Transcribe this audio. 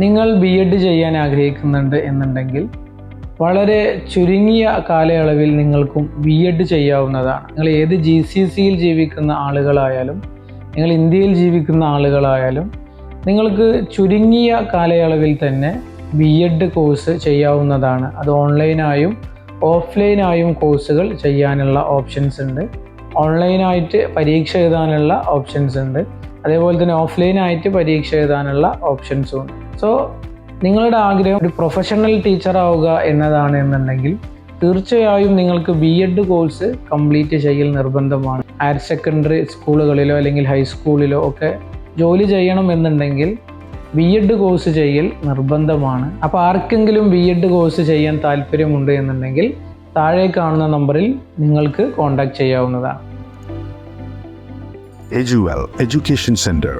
നിങ്ങൾ BEd ചെയ്യാൻ ആഗ്രഹിക്കുന്നുണ്ട് എന്നുണ്ടെങ്കിൽ വളരെ ചുരുങ്ങിയ കാലയളവിൽ നിങ്ങൾക്കും BEd ചെയ്യാവുന്നതാണ്. നിങ്ങൾ ഏത് GCCയിൽ ജീവിക്കുന്ന ആളുകളായാലും നിങ്ങൾ ഇന്ത്യയിൽ ജീവിക്കുന്ന ആളുകളായാലും നിങ്ങൾക്ക് ചുരുങ്ങിയ കാലയളവിൽ തന്നെ BEd കോഴ്സ് ചെയ്യാവുന്നതാണ്. അത് ഓൺലൈനായും ഓഫ്ലൈനായും കോഴ്സുകൾ ചെയ്യാനുള്ള ഓപ്ഷൻസ് ഉണ്ട്. ഓൺലൈനായിട്ട് പരീക്ഷ എഴുതാനുള്ള ഓപ്ഷൻസ് ഉണ്ട്, അതേപോലെ തന്നെ ഓഫ്ലൈനായിട്ട് പരീക്ഷ എഴുതാനുള്ള ഓപ്ഷൻസും ഉണ്ട്. സോ നിങ്ങളുടെ ആഗ്രഹം ഒരു പ്രൊഫഷണൽ ടീച്ചർ ആവുക എന്നതാണ് എന്നുണ്ടെങ്കിൽ തീർച്ചയായും നിങ്ങൾക്ക് BEd കോഴ്സ് കംപ്ലീറ്റ് ചെയ്യൽ നിർബന്ധമാണ്. ഹയർ സെക്കൻഡറി സ്കൂളുകളിലോ അല്ലെങ്കിൽ ഹൈസ്കൂളിലോ ഒക്കെ ജോലി ചെയ്യണം എന്നുണ്ടെങ്കിൽ BEd കോഴ്സ് ചെയ്യൽ നിർബന്ധമാണ്. അപ്പോൾ ആർക്കെങ്കിലും BEd കോഴ്സ് ചെയ്യാൻ താല്പര്യമുണ്ട് എന്നുണ്ടെങ്കിൽ താഴെ കാണുന്ന നമ്പറിൽ നിങ്ങൾക്ക് കോൺടാക്ട് ചെയ്യാവുന്നതാണ്. Eduwell Education Center.